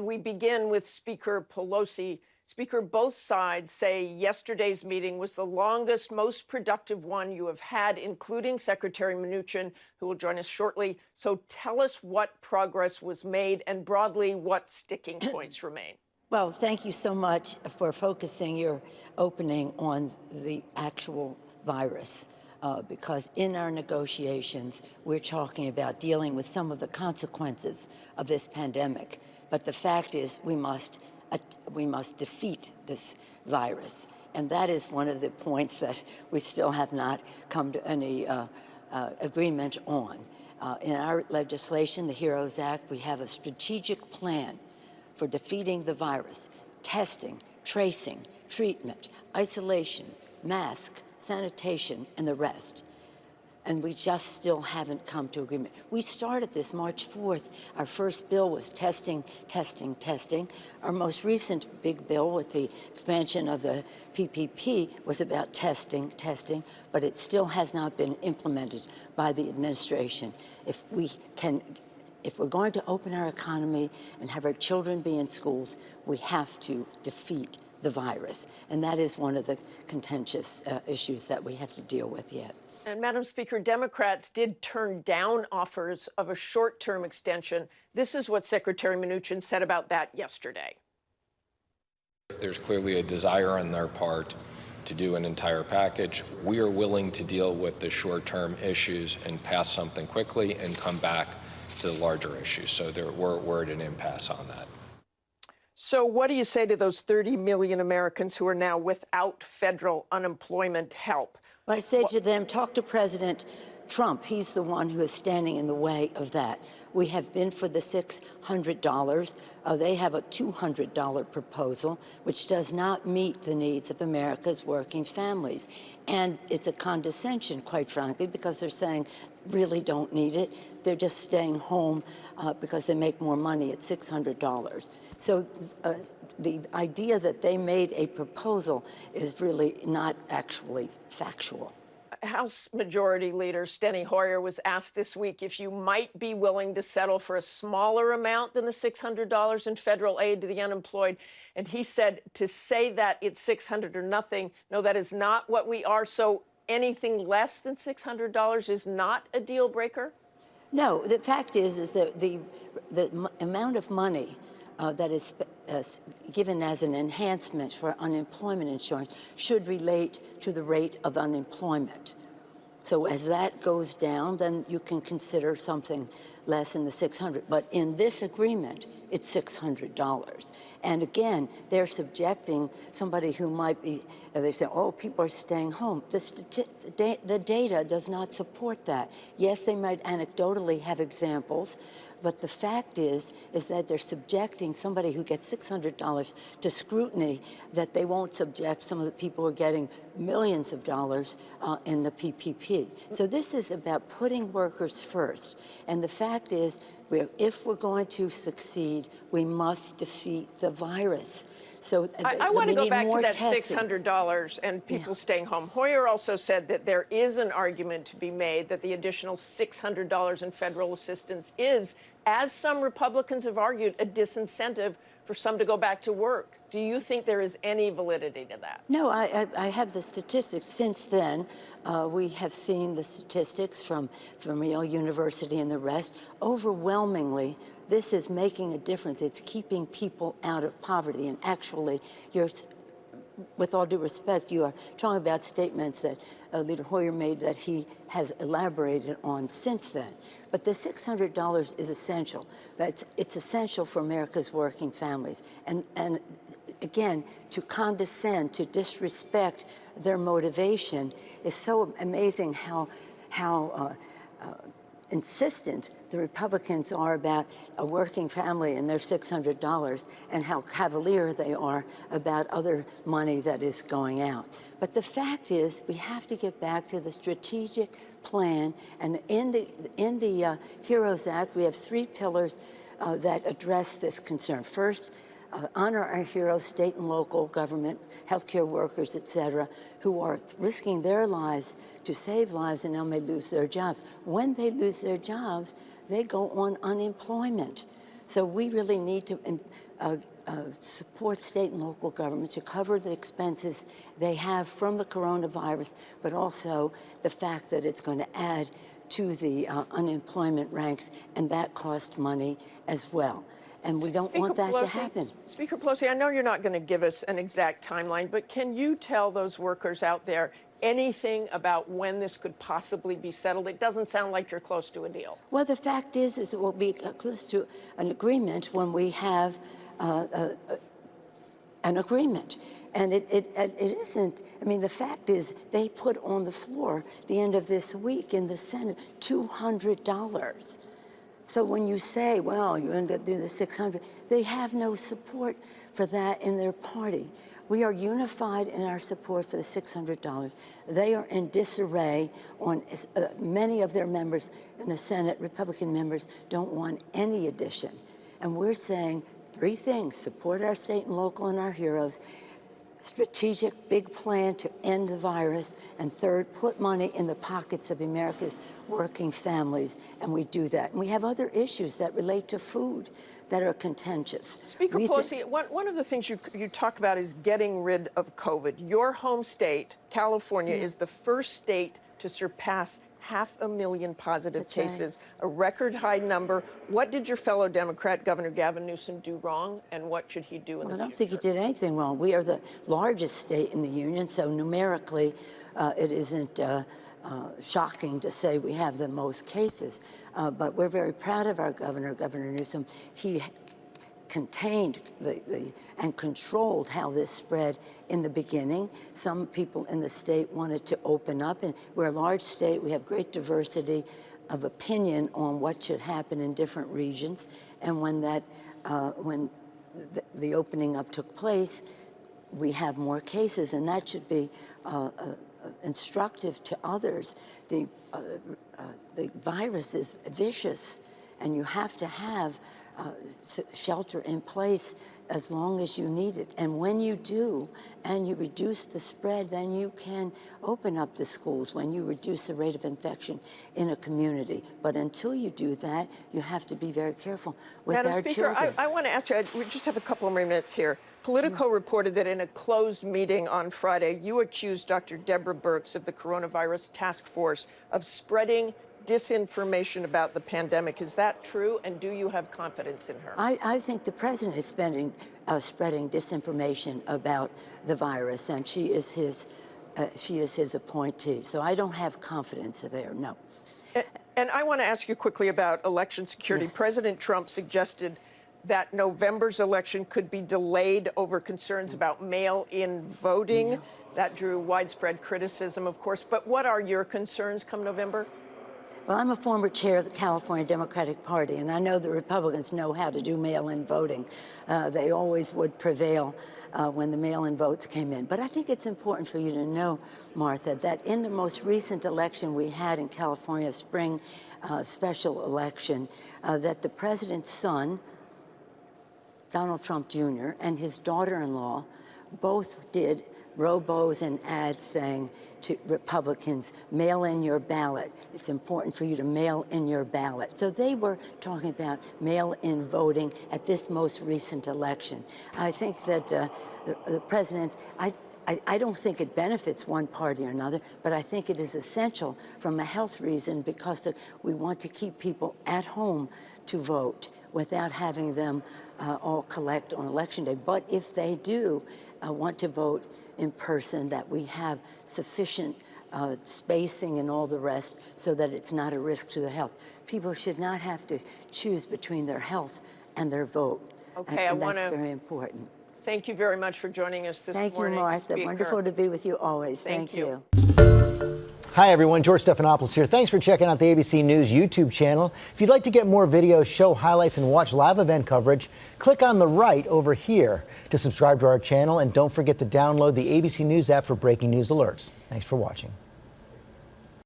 We begin with Speaker Pelosi. Speaker, both sides say yesterday's meeting was the longest, most productive one you have had, including Secretary Mnuchin, who will join us shortly. So tell us what progress was made and broadly what sticking points remain. Well, thank you so much for focusing your opening on the actual virus. Because in our negotiations, we're talking about dealing with some of the consequences of this pandemic. But the fact is, we must defeat this virus. And that is one of the points that we still have not come to any agreement on. In our legislation, the HEROES Act, we have a strategic plan for defeating the virus: testing, tracing, treatment, isolation, mask, sanitation, and the rest. And we just still haven't come to agreement. We started this March 4th. Our first bill was testing, testing, testing. Our most recent big bill with the expansion of the PPP was about testing, testing, but it still has not been implemented by the administration. If we're going to open our economy and have our children be in schools, we have to defeat the virus. And that is one of the contentious issues that we have to deal with yet. And Madam Speaker, Democrats did turn down offers of a short-term extension. This is what Secretary Mnuchin said about that yesterday. There's clearly a desire on their part to do an entire package. We are willing to deal with the short-term issues and pass something quickly and come back to the larger issues. So we're at an impasse on that. So what do you say to those 30 million Americans who are now without federal unemployment help? Well, I say to them, talk to President Trump. He's the one who is standing in the way of that. We have been for the $600. They have a $200 proposal, which does not meet the needs of America's working families. And it's a condescension, quite frankly, because they're saying, really don't need it. They're just staying home because they make more money at $600. So the idea that they made a proposal is really not actually factual. House Majority Leader Steny Hoyer was asked this week if you might be willing to settle for a smaller amount than the $600 in federal aid to the unemployed. And he said to say that it's $600 or nothing, no, that is not what we are. So anything less than $600 is not a deal breaker? No, the fact is that the amount of money that is given as an enhancement for unemployment insurance should relate to the rate of unemployment. So as that goes down, then you can consider something less than the $600. But in this agreement, it's $600. And again, they're subjecting somebody who might be, they say, oh, people are staying home. The data does not support that. Yes, they might anecdotally have examples, but the fact is that they're subjecting somebody who gets $600 to scrutiny that they won't subject some of the people who are getting millions of dollars in the PPP. So this is about putting workers first. And the fact is, if we're going to succeed, we must defeat the virus. So I want to go back to that testing. $600 and people staying home. Hoyer also said that there is an argument to be made that the additional $600 in federal assistance is, as some Republicans have argued, a disincentive for some to go back to work. Do you think there is any validity to that? No, I have the statistics. Since then, we have seen the statistics from Yale University and the rest. Overwhelmingly, this is making a difference. It's keeping people out of poverty. And actually, with all due respect, you are talking about statements that Leader Hoyer made that he has elaborated on since then. But the $600 is essential. But it's essential for America's working families. And again, to condescend, to disrespect their motivation is so amazing how insistent the Republicans are about a working family and their $600 and how cavalier they are about other money that is going out. But the fact is, we have to get back to the strategic plan. And in the HEROES Act, we have 3 pillars that address this concern. First, honor our heroes, state and local government, healthcare workers, et cetera, who are risking their lives to save lives and now may lose their jobs. When they lose their jobs, they go on unemployment. So we really need to support state and local government to cover the expenses they have from the coronavirus, but also the fact that it's going to add to the unemployment ranks, and that costs money as well. And we don't want that to happen. Speaker Pelosi, I know you're not going to give us an exact timeline, but can you tell those workers out there anything about when this could possibly be settled? It doesn't sound like you're close to a deal. Well, the fact is it will be close to an agreement when we have an agreement. And it isn't, I mean, the fact is they put on the floor the end of this week in the Senate $200. So when you say, well, you end up doing the $600, they have no support for that in their party. We are unified in our support for the $600. They are in disarray on many of their members in the Senate. Republican members don't want any addition. And we're saying three things: support our state and local and our heroes, strategic big plan to end the virus, and third, put money in the pockets of America's working families, and we do that. And we have other issues that relate to food that are contentious. Speaker Pelosi, one of the things you talk about is getting rid of COVID. Your home state, California, is the first state to surpass 500,000 positive cases, a record high number. What did your fellow Democrat, Governor Gavin Newsom, do wrong, and what should he do in the future? I don't think he did anything wrong. We are the largest state in the union, so numerically it isn't shocking to say we have the most cases. But we're very proud of our governor, Governor Newsom. He contained and controlled how this spread in the beginning. Some people in the state wanted to open up, and we're a large state. We have great diversity of opinion on what should happen in different regions. And when the opening up took place, we have more cases, and that should be instructive to others. The virus is vicious, and you have to have shelter in place as long as you need it. And when you do, and you reduce the spread, then you can open up the schools when you reduce the rate of infection in a community. But until you do that, you have to be very careful with our children. Madam Speaker, I want to ask you, we just have a couple of minutes here. Politico reported that in a closed meeting on Friday, you accused Dr. Deborah Birx of the Coronavirus Task Force of spreading disinformation about the pandemic. Is that true, and do you have confidence in her? I think the president is spreading disinformation about the virus, and she is his appointee. So I don't have confidence there, no. And I want to ask you quickly about election security. Yes. President Trump suggested that November's election could be delayed over concerns about mail-in voting. No. That drew widespread criticism, of course. But what are your concerns come November? Well, I'm a former chair of the California Democratic Party, and I know the Republicans know how to do mail-in voting. They always would prevail when the mail-in votes came in. But I think it's important for you to know, Martha, that in the most recent election we had in California, spring special election, that the president's son, Donald Trump Jr., and his daughter-in-law both did robos and ads saying to Republicans, mail in your ballot. It's important for you to mail in your ballot. So they were talking about mail-in voting at this most recent election. I think that the president, I don't think it benefits one party or another, but I think it is essential from a health reason because we want to keep people at home to vote without having them all collect on Election Day. But if they do want to vote in person, that we have sufficient spacing and all the rest so that it's not a risk to their health. People should not have to choose between their health and their vote. Okay, and that's very important. Thank you very much for joining us this morning. Thank you, Martha. Speaker. Wonderful to be with you always. Thank you. Hi, everyone. George Stephanopoulos here. Thanks for checking out the ABC News YouTube channel. If you'd like to get more videos, show highlights, and watch live event coverage, click on the right over here to subscribe to our channel. And don't forget to download the ABC News app for breaking news alerts. Thanks for watching.